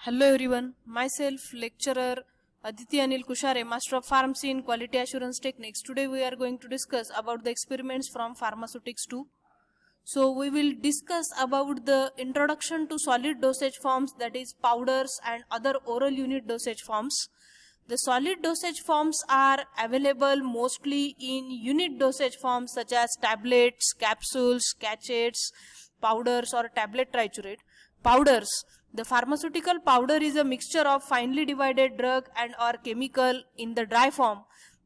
Hello everyone, myself lecturer Aditi Anil Kushare, Master of Pharmacy in Quality Assurance Techniques. Today we are going to discuss about the experiments from Pharmaceutics 2. So we will discuss about the introduction to solid dosage forms, that is powders and other oral unit dosage forms. The solid dosage forms are available mostly in unit dosage forms such as tablets, capsules, cachets, powders or tablet triturate. Powders. The pharmaceutical powder is a mixture of finely divided drug and or chemical in the dry form.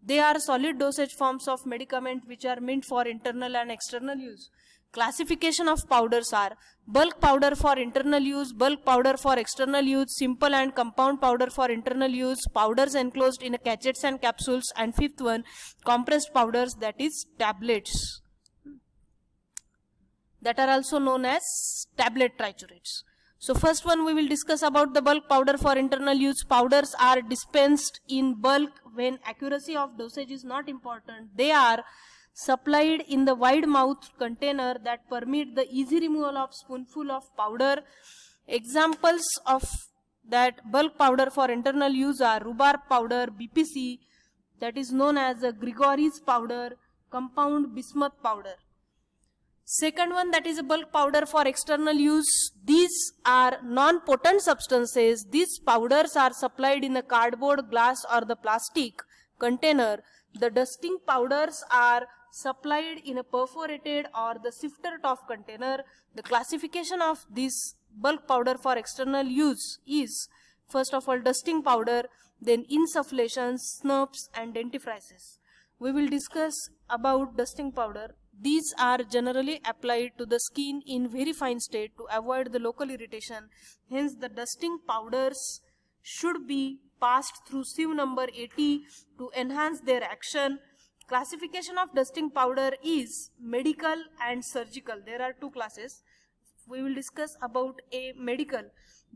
They are solid dosage forms of medicament which are meant for internal and external use. Classification of powders are bulk powder for internal use, bulk powder for external use, simple and compound powder for internal use, powders enclosed in cachets and capsules, and fifth one, compressed powders, that is tablets, that are also known as tablet triturates. So first one we will discuss about the bulk powder for internal use. Powders are dispensed in bulk when accuracy of dosage is not important. They are supplied in the wide mouth container that permit the easy removal of spoonful of powder. Examples of that bulk powder for internal use are rhubarb powder, BPC, that is known as a Gregory's powder, compound bismuth powder. Second one, that is a bulk powder for external use. These are non-potent substances. These powders are supplied in a cardboard, glass or the plastic container. The dusting powders are supplied in a perforated or the sifter top container. The classification of this bulk powder for external use is first of all dusting powder, then insufflations, snubs and dentifrices. We will discuss about dusting powder. These are generally applied to the skin in very fine state to avoid the local irritation. Hence, the dusting powders should be passed through sieve number 80 to enhance their action. Classification of dusting powder is medical and surgical. There are two classes. We will discuss about a medical.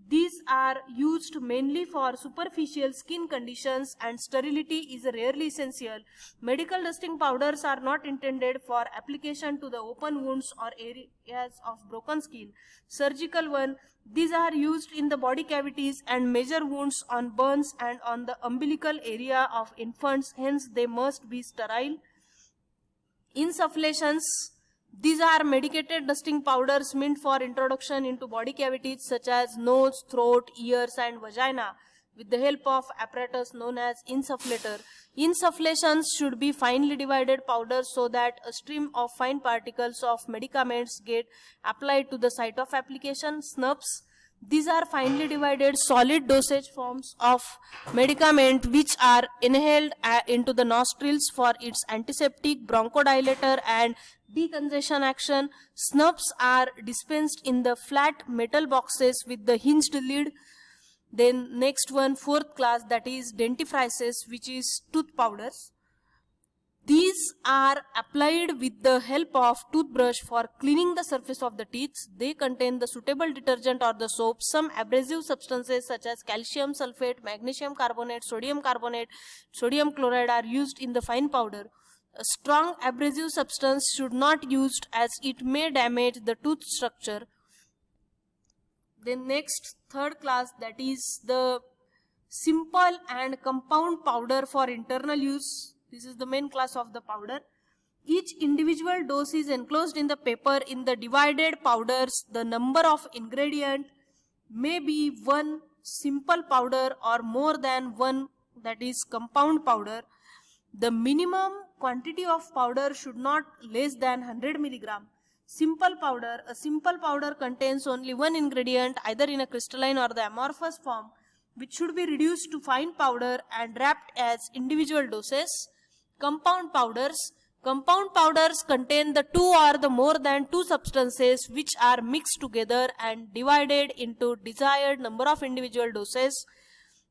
These are used mainly for superficial skin conditions and sterility is rarely essential. Medical dusting powders are not intended for application to the open wounds or areas of broken skin. Surgical one, these are used in the body cavities and major wounds on burns and on the umbilical area of infants, hence they must be sterile. Insufflations, these are medicated dusting powders meant for introduction into body cavities such as nose, throat, ears and vagina with the help of apparatus known as insufflator. Insufflations should be finely divided powders so that a stream of fine particles of medicaments get applied to the site of application. Snubs, these are finely divided solid dosage forms of medicament which are inhaled into the nostrils for its antiseptic, bronchodilator and decongestion action. Snubs are dispensed in the flat metal boxes with the hinged lid. Then next one, fourth class, that is dentifrices, which is tooth powders. These are applied with the help of toothbrush for cleaning the surface of the teeth. They contain the suitable detergent or the soap. Some abrasive substances such as calcium sulfate, magnesium carbonate, sodium chloride are used in the fine powder. A strong abrasive substance should not used as it may damage the tooth structure. Then next, third class, that is the simple and compound powder for internal use. This is the main class of the powder. Each individual dose is enclosed in the paper. In the divided powders, the number of ingredient may be one simple powder or more than one, that is compound powder. The minimum quantity of powder should not less than 100 milligram. Simple powder, a simple powder contains only one ingredient either in a crystalline or the amorphous form, which should be reduced to fine powder and wrapped as individual doses. Compound powders contain the two or the more than two substances which are mixed together and divided into desired number of individual doses.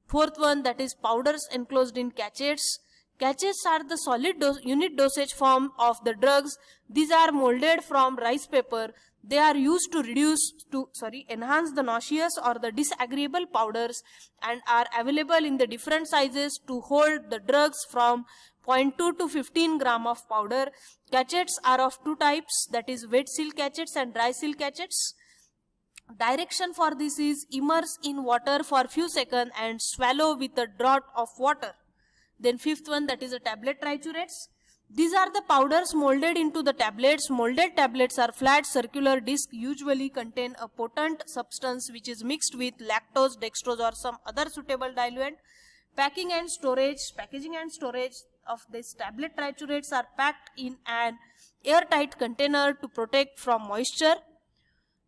Fourth one, that is powders enclosed in cachets. Cachets are the solid unit dosage form of the drugs. These are molded from rice paper. They are used to enhance the nauseous or the disagreeable powders and are available in the different sizes to hold the drugs from 0.2 to 15 gram of powder. Cachets are of two types, that is wet seal cachets and dry seal cachets. Direction for this is immerse in water for few seconds and swallow with a draught of water. Then fifth one, that is a tablet triturates. These are the powders molded into the tablets. Molded tablets are flat circular disc, usually contain a potent substance which is mixed with lactose, dextrose or some other suitable diluent. Packaging and storage of these tablet triturates are packed in an airtight container to protect from moisture.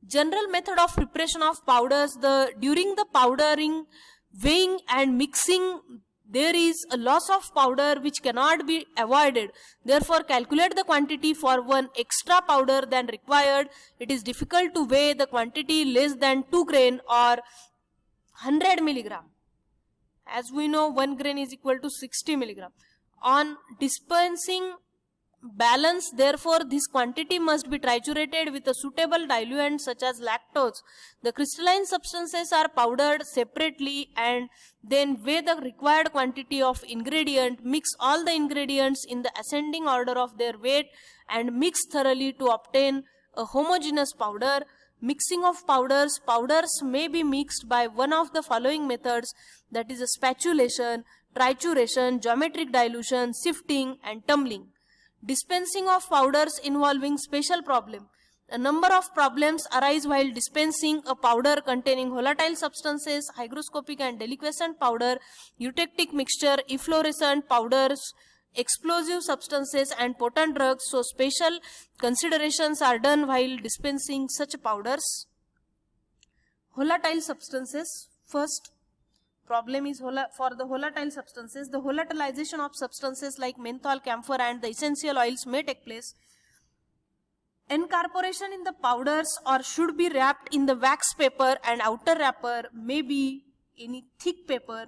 General method of preparation of powders. During the powdering, weighing and mixing, there is a loss of powder which cannot be avoided. Therefore, calculate the quantity for one extra powder than required. It is difficult to weigh the quantity less than 2 grain or 100 milligram. As we know, 1 grain is equal to 60 milligram. On dispensing balance, therefore, this quantity must be triturated with a suitable diluent such as lactose. The crystalline substances are powdered separately and then weigh the required quantity of ingredient. Mix all the ingredients in the ascending order of their weight and mix thoroughly to obtain a homogeneous powder. Mixing of powders. Powders may be mixed by one of the following methods, that is a spatulation, trituration, geometric dilution, sifting and tumbling. Dispensing of powders involving special problem. A number of problems arise while dispensing a powder containing volatile substances, hygroscopic and deliquescent powder, eutectic mixture, efflorescent powders, explosive substances and potent drugs. So special considerations are done while dispensing such powders. Volatile substances. First problem is for the volatile substances. The volatilization of substances like menthol, camphor and the essential oils may take place. Incorporation in the powders or should be wrapped in the wax paper and outer wrapper may be any thick paper.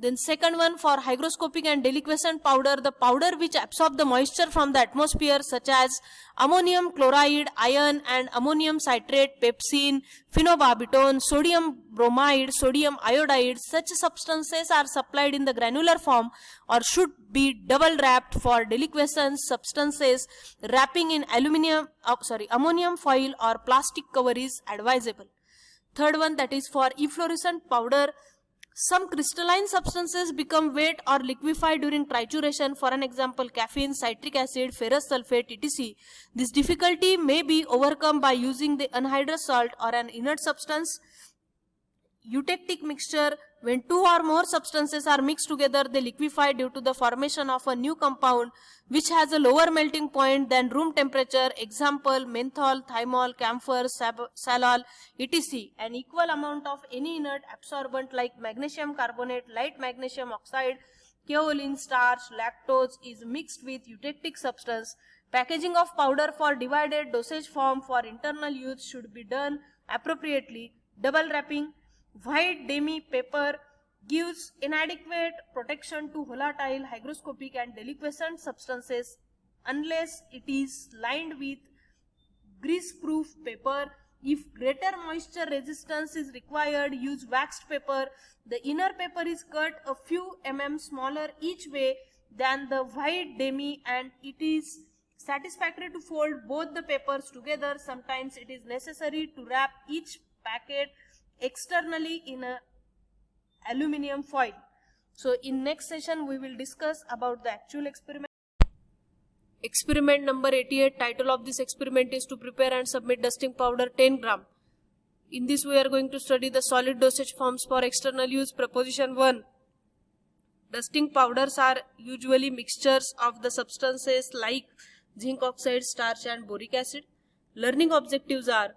Then second one, for hygroscopic and deliquescent powder, the powder which absorb the moisture from the atmosphere such as ammonium chloride, iron and ammonium citrate, pepsin, phenobarbitone, sodium bromide, sodium iodide. Such substances are supplied in the granular form or should be double wrapped. For deliquescent substances, wrapping in ammonium foil or plastic cover is advisable. Third one, that is for efflorescent powder. Some crystalline substances become wet or liquefied during trituration. For an example, caffeine, citric acid, ferrous sulfate, etc. This difficulty may be overcome by using the anhydrous salt or an inert substance. Eutectic mixture. When two or more substances are mixed together, they liquefy due to the formation of a new compound which has a lower melting point than room temperature. Example, menthol, thymol, camphor, salol, etc. An equal amount of any inert absorbent like magnesium carbonate, light magnesium oxide, kaolin, starch, lactose is mixed with eutectic substance. Packaging of powder for divided dosage form for internal use should be done appropriately. Double wrapping. White demi paper gives inadequate protection to volatile, hygroscopic and deliquescent substances unless it is lined with grease-proof paper. If greater moisture resistance is required, use waxed paper. The inner paper is cut a few smaller each way than the white demi and it is satisfactory to fold both the papers together. Sometimes it is necessary to wrap each packet externally in a aluminium foil. So in next session we will discuss about the actual experiment. Experiment number 88. Title of this experiment is to prepare and submit dusting powder 10 gram. In this we are going to study the solid dosage forms for external use. Proposition 1. Dusting powders are usually mixtures of the substances like zinc oxide, starch and boric acid. Learning objectives are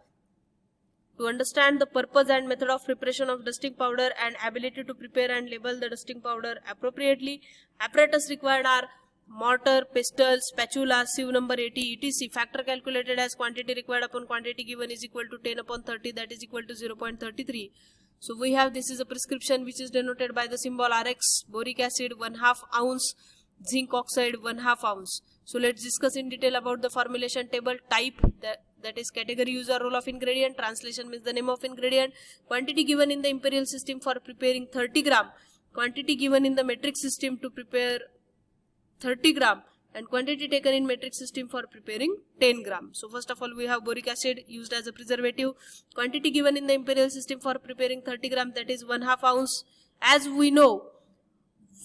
to understand the purpose and method of preparation of dusting powder and ability to prepare and label the dusting powder appropriately. Apparatus required are mortar, pestle, spatula, sieve number 80, etc. Factor calculated as quantity required upon quantity given is equal to 10 upon 30, that is equal to 0.33. So we have, this is a prescription which is denoted by the symbol Rx. Boric acid 1/2 ounce, zinc oxide 1/2 ounce. So let's discuss in detail about the formulation table. Type, that is category, use or role of ingredient. Translation means the name of ingredient. Quantity given in the imperial system for preparing 30 gram. Quantity given in the metric system to prepare 30 gram. and quantity taken in metric system for preparing 10 gram. So first of all we have boric acid used as a preservative. Quantity given in the imperial system for preparing 30 gram, that is 1/2 ounce. As we know,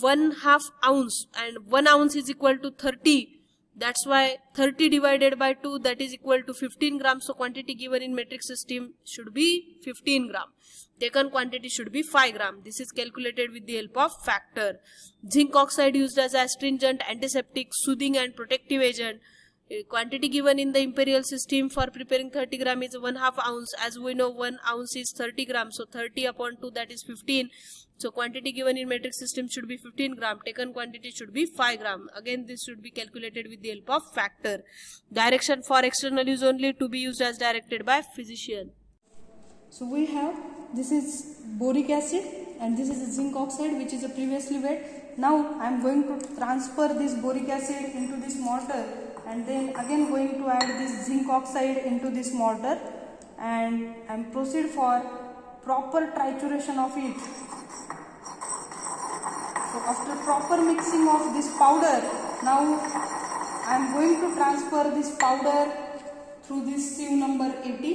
1/2 ounce and 1 ounce is equal to 30. That's why 30 divided by 2, that is equal to 15 grams. So quantity given in metric system should be 15 gram. Taken quantity should be 5 gram. This is calculated with the help of factor. Zinc oxide used as astringent, antiseptic, soothing and protective agent. Quantity given in the imperial system for preparing 30 gram is 1/2 ounce. As we know, 1 ounce is 30 grams. So 30 upon 2, that is 15. So quantity given in metric system should be 15 gram. Taken quantity should be 5 gram. Again, this should be calculated with the help of factor. Direction for external use only, to be used as directed by physician. So we have, this is boric acid and this is zinc oxide which is previously weighed. Now I am going to transfer this boric acid into this mortar and then again going to add this zinc oxide into this mortar and proceed for proper trituration of it. So after proper mixing of this powder, now I am going to transfer this powder through this sieve number 80.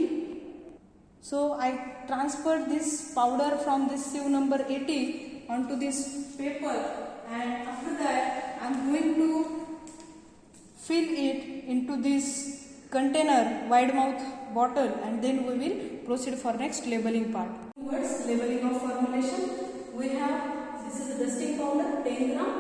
So I transferred this powder from this sieve number 80 onto this paper, and after that I am going to fill it into this container, wide mouth bottle, and then we will proceed for next labeling part. Towards labeling of formulation, we have, this is a dusting powder 10 gram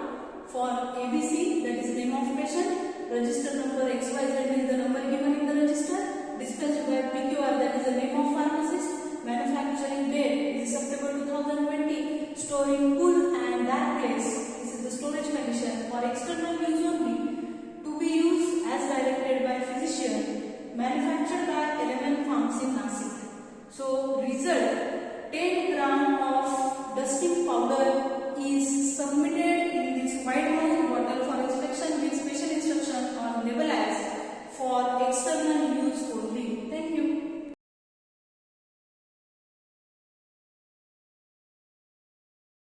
for ABC, that is name of patient, register number XYZ is the number given in the register, dispensed by PQR, that is the name of pharmacist, manufacturing date